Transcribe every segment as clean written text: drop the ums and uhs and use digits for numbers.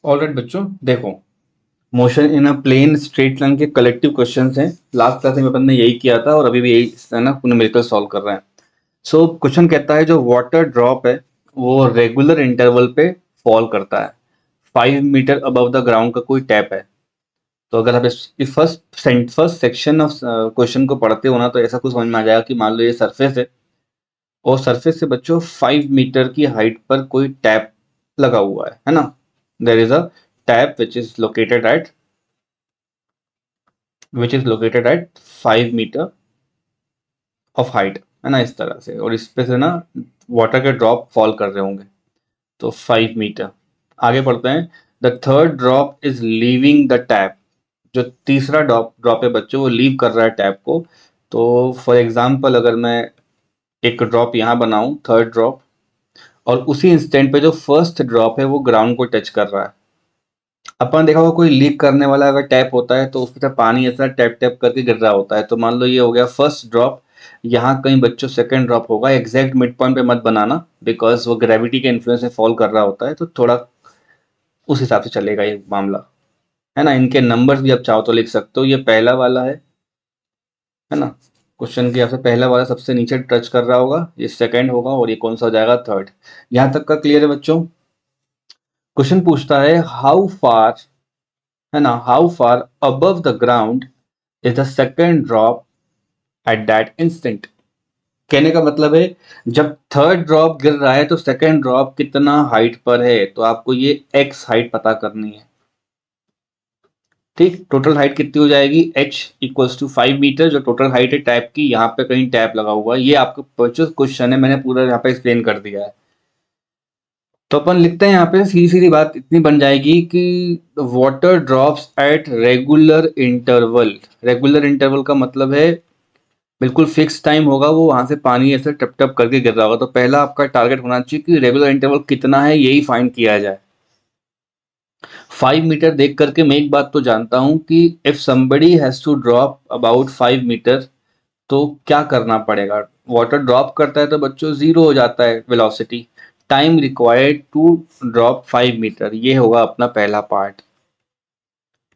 Alright बच्चों, देखो, motion in a plane straight line के कलेक्टिव क्वेश्चंस हैं। लास्ट क्लास में अपन ने यही किया था और अभी भी यही है ना, न्यूमेरिकल सॉल्व कर रहे हैं। सो क्वेश्चन कहता है जो वाटर ड्रॉप है वो रेगुलर इंटरवल पे फॉल करता है 5 मीटर अबव द ग्राउंड का कोई टैप है। तो अगर आप इस फर्स्ट सेक्शन ऑफ क्वेश्चन को पढ़ते हो ना, तो ऐसा कुछ समझ में आ जाएगा कि मान लो ये सरफेस है और सरफेस से बच्चों 5 मीटर की हाइट पर कोई टैप लगा हुआ है ना। There is a tap which is located at 5 metre of height, है ना, इस तरह से। और इस पे से ना वाटर के ड्रॉप फॉल कर रहे होंगे, तो 5 मीटर। आगे बढ़ते हैं। The third drop is leaving the tap. जो तीसरा ड्रॉप ड्रॉप है बच्चों, वो लीव कर रहा है टैप को। तो फॉर एग्जाम्पल अगर मैं एक ड्रॉप यहाँ बनाऊं, थर्ड ड्रॉप, और उसी इंस्टेंट पे जो फर्स्ट ड्रॉप है वो ग्राउंड को टच कर रहा है। अपन देखा होगा कोई लीक करने वाला अगर टैप होता है तो उसमें से पानी ऐसा टैप टैप करके गिर रहा होता है। तो मान लो ये हो गया फर्स्ट ड्रॉप, यहाँ कहीं बच्चों सेकंड ड्रॉप होगा। एग्जैक्ट मिड पॉइंट पे मत बनाना, बिकॉज वो ग्रेविटी के इन्फ्लुएंस से फॉल कर रहा होता है, तो थोड़ा उस हिसाब से चलेगा ये मामला, है ना। इनके नंबर्स भी आप चाहो तो लिख सकते हो। ये पहला वाला है ना। क्वेश्चन के आपसे पहला वाला सबसे नीचे टच कर रहा होगा, ये सेकंड होगा, और ये कौन सा हो जाएगा, थर्ड। यहाँ तक का क्लियर है बच्चों। क्वेश्चन पूछता है हाउ फार, है ना, how far above the ground is the second drop at that instant. कहने का मतलब है जब थर्ड ड्रॉप गिर रहा है तो सेकंड ड्रॉप कितना हाइट पर है, तो आपको ये एक्स हाइट पता करनी है। ठीक, टोटल हाइट कितनी हो जाएगी, h इक्वल्स टू 5 मीटर, जो टोटल हाइट है टैप की। यहाँ पे कहीं टैप लगा हुआ है, ये आपका परचेस क्वेश्चन है, मैंने पूरा यहाँ पे एक्सप्लेन कर दिया है। तो अपन लिखते हैं यहाँ पे, सीधी सीधी बात इतनी बन जाएगी कि water drops at regular interval. Regular interval का मतलब है बिल्कुल फिक्स टाइम होगा, वो वहां से पानी ऐसे टप टप करके गिर रहा होगा। तो पहला आपका टारगेट होना चाहिए कि रेगुलर इंटरवल कितना है, यही फाइंड किया जाए। 5 मीटर देख करके मैं एक बात तो जानता हूं कि if somebody has to drop about 5 metre, तो क्या करना पड़ेगा। वाटर ड्रॉप करता है तो बच्चों जीरो हो जाता है velocity. Time required to drop 5 metre, ये होगा अपना पहला पार्ट।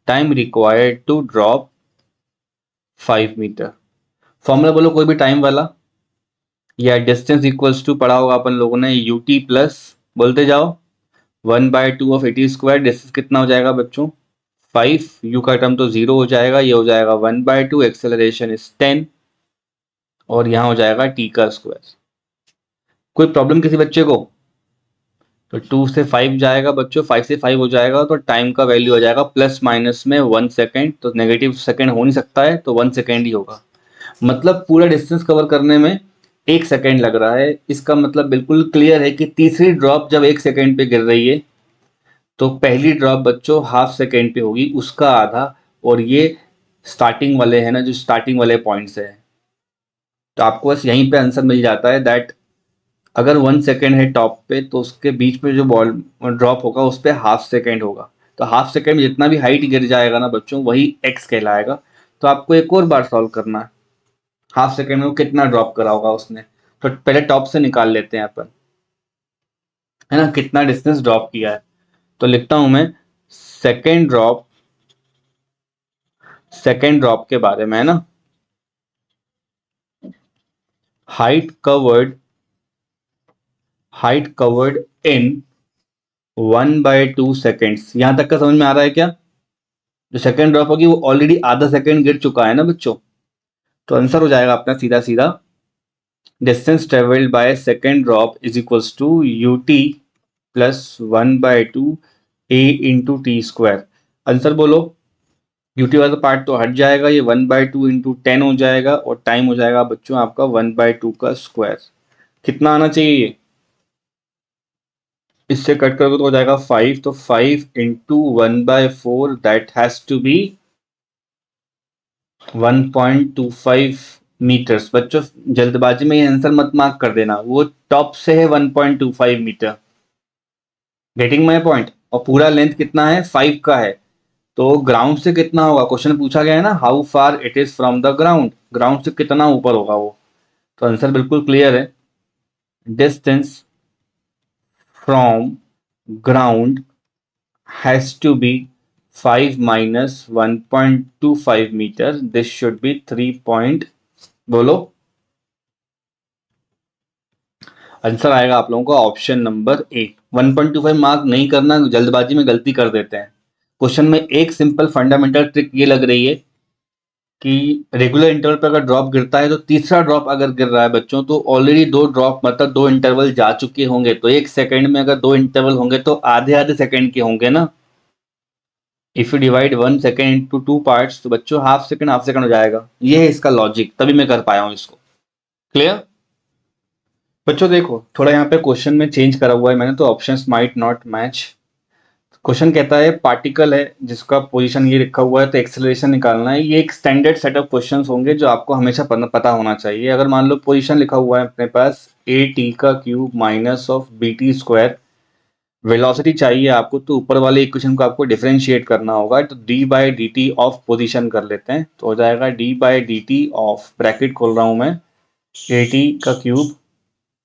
Time required to drop 5 metre. Formula बोलो कोई भी टाइम वाला, या डिस्टेंस इक्वल्स टू पढ़ा होगा अपन लोगों ने, यूटी प्लस, बोलते जाओ, 1/2 ऑफ एटी स्क्वायर। डिस्टेंस कितना हो जाएगा बच्चों, 5। यू का टर्म तो जीरो हो जाएगा, ये हो जाएगा 1/2, एक्सेलरेशन इज 10, और यहाँ हो जाएगा टी का स्क्वायर। कोई प्रॉब्लम किसी बच्चे को, तो 2 से 5 जाएगा बच्चों, 5 से 5 हो जाएगा, तो टाइम का वैल्यू हो जाएगा प्लस माइनस में 1 सेकेंड। तो नेगेटिव सेकेंड हो नहीं सकता है, तो 1 सेकेंड ही होगा। मतलब पूरा डिस्टेंस कवर करने में 1 सेकेंड लग रहा है। इसका मतलब बिल्कुल क्लियर है कि तीसरी ड्रॉप जब 1 सेकेंड पे गिर रही है, तो पहली ड्रॉप बच्चों हाफ सेकेंड पे होगी, उसका आधा। और ये स्टार्टिंग वाले हैं ना, जो स्टार्टिंग वाले पॉइंट्स है, तो आपको बस यहीं पे आंसर मिल जाता है दैट अगर 1 सेकेंड है टॉप पे, तो उसके बीच में जो बॉल ड्रॉप होगा उस पर हाफ सेकेंड होगा। तो हाफ सेकेंड में जितना भी हाइट गिर जाएगा ना बच्चों, वही एक्स कहलाएगा। तो आपको एक और बार सॉल्व करना है, हाफ सेकेंड में वो कितना ड्रॉप करा होगा उसने। तो पहले टॉप से निकाल लेते हैं अपन, है ना, कितना डिस्टेंस ड्रॉप किया है। तो लिखता हूं मैं सेकेंड ड्रॉप, सेकेंड ड्रॉप के बारे में, है ना, height covered, height covered in 1/2 seconds. यहां तक का समझ में आ रहा है क्या। जो सेकेंड ड्रॉप होगी वो ऑलरेडी आधा सेकेंड गिर चुका है ना बच्चों। तो आंसर हो जाएगा अपना सीधा सीधा, distance travelled by second drop is equals to UT plus 1/2 a into T square. Answer बोलो। यूटी वाला पार्ट तो हट जाएगा, ये 1/2 इंटू 10 हो जाएगा, और टाइम हो जाएगा बच्चों आपका 1/2 का स्क्वायर। कितना आना चाहिए ये, इससे कट करोगे तो हो जाएगा 5। तो 5 into 1/4, that has to be 1.25 metres. बच्चों जल्दबाजी में ये आंसर मत मार्क कर देना, वो टॉप से है 1.25 मीटर। Getting my point. और पूरा लेंथ कितना है, 5 का है। तो ग्राउंड से कितना होगा, क्वेश्चन पूछा गया है ना, how far it is from the ground. Ground से कितना ऊपर होगा वो। तो आंसर बिल्कुल क्लियर है, distance from ground has to be 5 minus 1.25 meter. This should be 3 point, बोलो। आंसर आएगा आप लोगों का ऑप्शन नंबर ए। 1.25 मार्क नहीं करना, जल्दबाजी में गलती कर देते हैं। क्वेश्चन में एक सिंपल फंडामेंटल ट्रिक ये लग रही है कि रेगुलर इंटरवल पर अगर ड्रॉप गिरता है तो तीसरा ड्रॉप अगर गिर रहा है बच्चों तो ऑलरेडी दो ड्रॉप मतलब दो इंटरवल जा चुके होंगे, तो एक सेकंड में अगर दो इंटरवल होंगे तो आधे आधे सेकंड के होंगे ना। If you divide 1 second into two parts तो बच्चों हाफ सेकंड हो जाएगा। ये है इसका लॉजिक, तभी मैं कर पाया हूं इसको। क्लियर बच्चों? देखो थोड़ा यहाँ पे क्वेश्चन में चेंज करा हुआ है मैंने, तो options might not match. Question कहता है पार्टिकल है जिसका पोजीशन ये लिखा हुआ है तो एक्सेलरेशन निकालना है। ये एक स्टैंडर्ड सेट ऑफ क्वेश्चंस होंगे जो आपको हमेशा पता होना चाहिए। अगर मान लो पोजीशन लिखा हुआ है अपने पास ए टी का cube minus of b t square, velocity चाहिए आपको, तो ऊपर वाले इक्वेशन को आपको डिफरेंशिएट करना होगा। तो d by D T of position कर लेते हैं, तो हो जाएगा d by D T of, bracket खोल रहा हूं मैं, ए टी का cube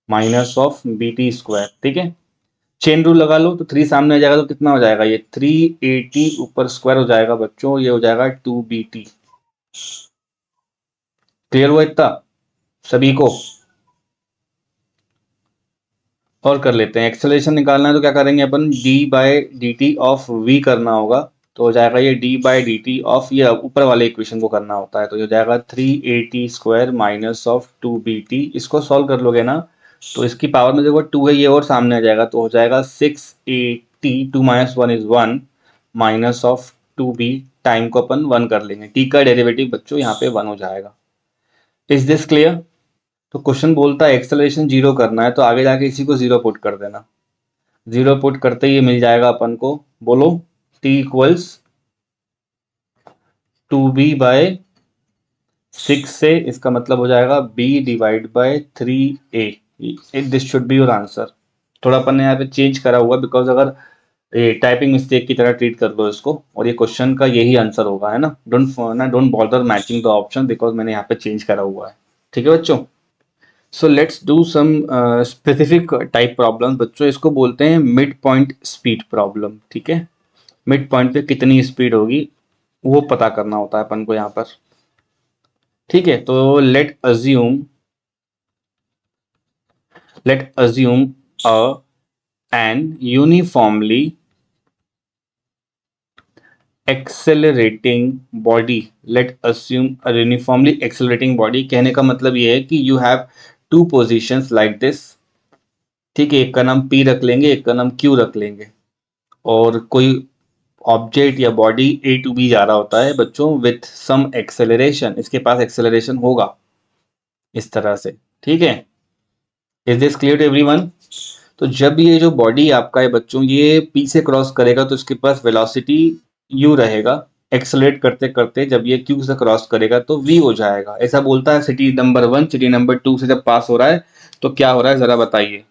minus of b t square. ठीक है, चेन रूल लगा लो तो 3 सामने आ जाएगा तो कितना हो जाएगा, ये 380 ऊपर स्क्वायर हो जाएगा बच्चों, ये हो जाएगा 2bt। क्लियर हुआ इतना सभी को? और कर लेते हैं, एक्सेलरेशन निकालना है तो क्या करेंगे अपन, D by D T of V करना होगा, तो हो जाएगा ये D by D T of, ये ऊपर वाले इक्वेशन को करना होता है, तो ये हो जाएगा 380 स्क्वायर माइनस ऑफ 2bt। इसको सॉल्व कर लोगे ना तो इसकी पावर में देखो 2 है, ये और सामने आ जाएगा, तो हो जाएगा 680, 2 minus 1 is 1 minus of 2b, time को अपन 1 कर लेंगे, टी का डेरिवेटिव बच्चों यहाँ पे 1 हो जाएगा। Is this clear? तो क्वेश्चन बोलता है एक्सेलरेशन जीरो करना है, तो आगे जाके इसी को जीरो पुट कर देना। जीरो पुट करते ही मिल जाएगा अपन को, बोलो, t इक्वल्स 2b बाय 6 से, इसका मतलब हो जाएगा b divide by 3a। This should be your answer. थोड़ा अपन ने यहाँ पे चेंज करा हुआ बिकॉज अगर टाइपिंग मिस्टेक की तरह ट्रीट कर लो इसको, और ये क्वेश्चन का यही आंसर होगा, है ना। Don't bother matching the option because मैंने यहाँ पे चेंज करा हुआ है। ठीक है बच्चों, so let's do some specific type problem बच्चों। इसको बोलते हैं मिड पॉइंट स्पीड प्रॉब्लम। ठीक है, मिड पॉइंट पे कितनी स्पीड होगी वो पता करना होता है अपन को यहाँ पर। ठीक है, तो let assume an uniformly accelerating body. Let assume a uniformly accelerating body, कहने का मतलब ये है कि you have two positions like this. ठीक है, एक का नाम P रख लेंगे, एक का नाम Q रख लेंगे, और कोई ऑब्जेक्ट या बॉडी A टू B जा रहा होता है बच्चों विथ सम एक्सेलरेशन, इसके पास एक्सेलरेशन होगा इस तरह से। ठीक है, is this clear to everyone? तो जब ये जो बॉडी आपका है बच्चों ये P से क्रॉस करेगा तो इसके पास वेलोसिटी U रहेगा, एक्सेलरेट करते करते जब ये Q से क्रॉस करेगा तो V हो जाएगा। ऐसा बोलता है सिटी नंबर 1 सिटी नंबर 2 से जब पास हो रहा है तो क्या हो रहा है जरा बताइए।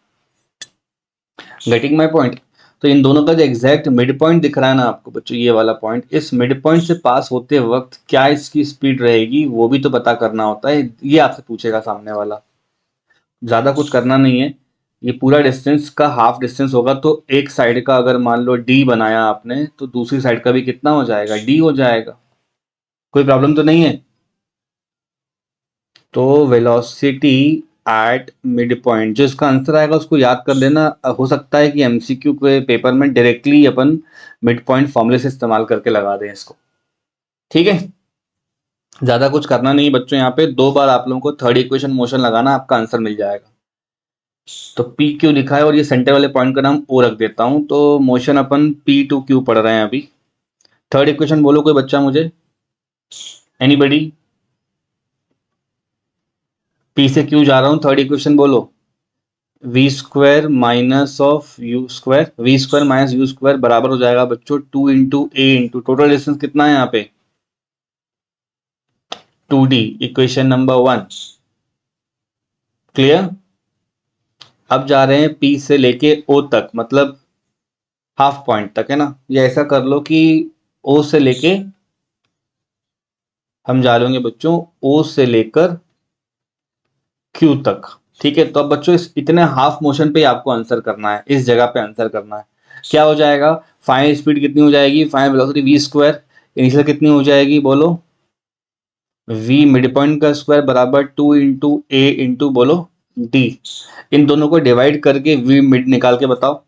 Getting my point? तो इन दोनों का जो एग्जैक्ट मिड पॉइंट दिख रहा है ना आपको बच्चों, ये वाला पॉइंट, इस मिड पॉइंट से पास होते वक्त क्या इसकी स्पीड रहेगी वो भी तो पता करना होता है। ये आपसे पूछेगा सामने वाला, ज्यादा कुछ करना नहीं है। ये पूरा डिस्टेंस का हाफ डिस्टेंस होगा, तो एक साइड का अगर मान लो डी बनाया आपने तो दूसरी साइड का भी कितना हो जाएगा, डी हो जाएगा। कोई प्रॉब्लम तो नहीं है? तो वेलोसिटी एट मिड पॉइंट, जो इसका आंसर आएगा उसको याद कर लेना। हो सकता है कि एमसीक्यू के पेपर में डायरेक्टली अपन मिड पॉइंट फॉर्मूले से इस्तेमाल करके लगा दें इसको। ठीक है, ज्यादा कुछ करना नहीं बच्चों, यहाँ पे 2 बार आप लोगों को थर्ड इक्वेशन मोशन लगाना, आपका आंसर मिल जाएगा। तो पी क्यू लिखा है और ये सेंटर वाले पॉइंट का नाम ओ रख देता हूं, तो मोशन अपन पी टू क्यू पढ़ रहे हैं अभी। थर्ड इक्वेशन बोलो कोई बच्चा मुझे, एनीबडी? पी से क्यू जा रहा हूं, थर्ड इक्वेशन बोलो। V square minus of u square, v square minus u square बराबर हो जाएगा बच्चों 2 into a into total distance कितना है यहाँ पे 2d, इक्वेशन नंबर 1। क्लियर? अब जा रहे हैं पी से लेके ओ तक, मतलब हाफ पॉइंट तक, है ना। ये ऐसा कर लो कि ओ से लेके हम जा लेंगे बच्चों ओ से लेकर क्यू तक। ठीक है, तो अब बच्चों इस इतने हाफ मोशन पे आपको आंसर करना है, इस जगह पे आंसर करना है। क्या हो जाएगा, फाइनल स्पीड कितनी हो जाएगी, final velocity v square, initial कितनी हो जाएगी बोलो, वी मिड पॉइंट का स्क्वायर बराबर 2 इंटू ए इंटू बोलो डी। इन दोनों को डिवाइड करके वी मिड निकाल के बताओ,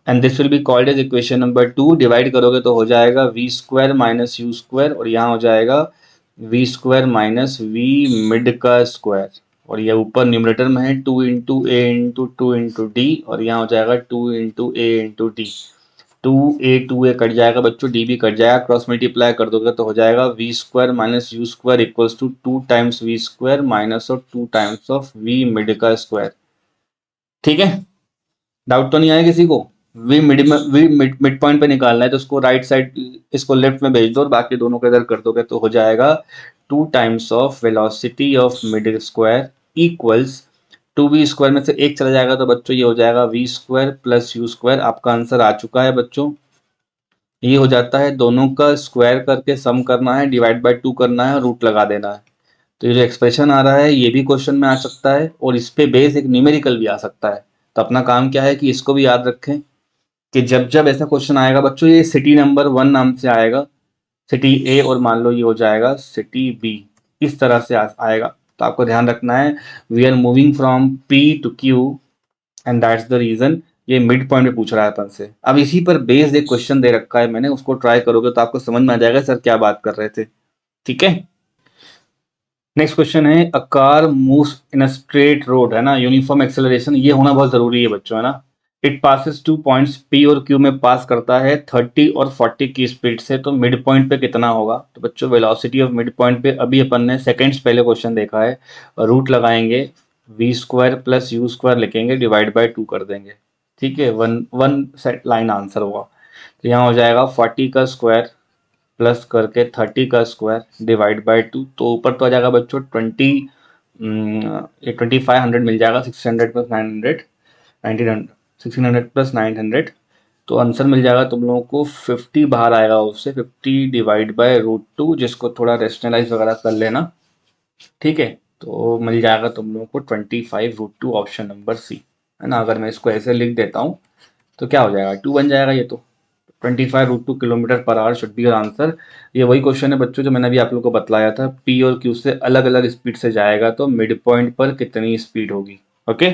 and this will be called as equation number 2। Divide करोगे तो हो जाएगा v square minus u square, और यहाँ हो जाएगा v square minus v mid का स्क्वायर, और ये ऊपर न्यूमरेटर में है 2 into a into two into D, और यहाँ हो जाएगा 2 into a into D. 2 A cut जाएगा बच्चों, डी भी कट जाएगा, क्रॉस मल्टीप्लाई कर दोगे तो हो जाएगा v square minus u square equals to 2 times v square minus of 2 times of v mid का स्क्वायर। ठीक है, डाउट तो नहीं आया किसी को? वी मिड में, वी मिड पॉइंट पे निकालना है तो उसको राइट साइड, इसको लेफ्ट में भेज दो और बाकी दोनों को इधर कर दोगे तो हो जाएगा 2 times of velocity of mid square equals 2 v square में से एक चला जाएगा तो बच्चों ये हो जाएगा v square plus u square. आपका आंसर आ चुका है बच्चों, ये हो जाता है, दोनों का स्क्वायर करके सम करना है, डिवाइड बाय 2 करना है और रूट लगा देना है। तो ये जो एक्सप्रेशन आ रहा है ये भी क्वेश्चन में आ सकता है, और इस पे बेस एक न्यूमेरिकल भी आ सकता है। तो अपना काम क्या है कि इसको भी याद रखें कि जब जब ऐसा क्वेश्चन आएगा बच्चों, ये सिटी नंबर 1 नाम से आएगा, सिटी ए, और मान लो ये हो जाएगा सिटी बी, इस तरह से आएगा। तो आपको ध्यान रखना है, we are moving from P to Q, and that's the reason ये मिड पॉइंट पे पूछ रहा है अपन से। अब इसी पर बेस्ड एक क्वेश्चन दे रखा है मैंने, उसको ट्राई करोगे तो आपको समझ में आ जाएगा सर क्या बात कर रहे थे। ठीक है, नेक्स्ट क्वेश्चन है, a car moves in a straight road, है ना, यूनिफॉर्म एक्सेलरेशन, ये होना बहुत जरूरी है बच्चों, है ना। इट पासेस 2 पॉइंट्स पी और क्यू में पास करता है 30 और 40 की स्पीड से, तो मिड पॉइंट पे कितना होगा? तो बच्चों वेलोसिटी ऑफ मिड पॉइंट पे अभी अपन ने सेकंड्स पहले क्वेश्चन देखा है, रूट लगाएंगे, v square plus u square लिखेंगे, डिवाइड बाय 2 कर देंगे। ठीक है, one one set line answer होगा। तो यहाँ हो जाएगा 40 का स्क्वायर प्लस करके 30 का स्क्वायर डिवाइड बाय 2, तो ऊपर तो आ जाएगा बच्चों 20, ये 2500 मिल जाएगा, 600 प्लस 900, 1900, 1600 प्लस 900, तो आंसर मिल जाएगा तुम लोगों को 50 बाहर आएगा उससे, 50 डिवाइड बाय √2, जिसको थोड़ा रेशनलाइज वगैरह कर लेना। ठीक है, तो मिल जाएगा तुम लोगों को 25 √2, ऑप्शन नंबर सी, है ना। अगर मैं इसको ऐसे लिख देता हूँ तो क्या हो जाएगा, 2 बन जाएगा ये तो। 25 √2 kilometre per hour should be your answer. ये वही क्वेश्चन है बच्चों जो मैंने अभी आप लोगों को बतलाया था, पी और क्यू से अलग अलग स्पीड से जाएगा तो मिड पॉइंट पर कितनी स्पीड होगी। ओके।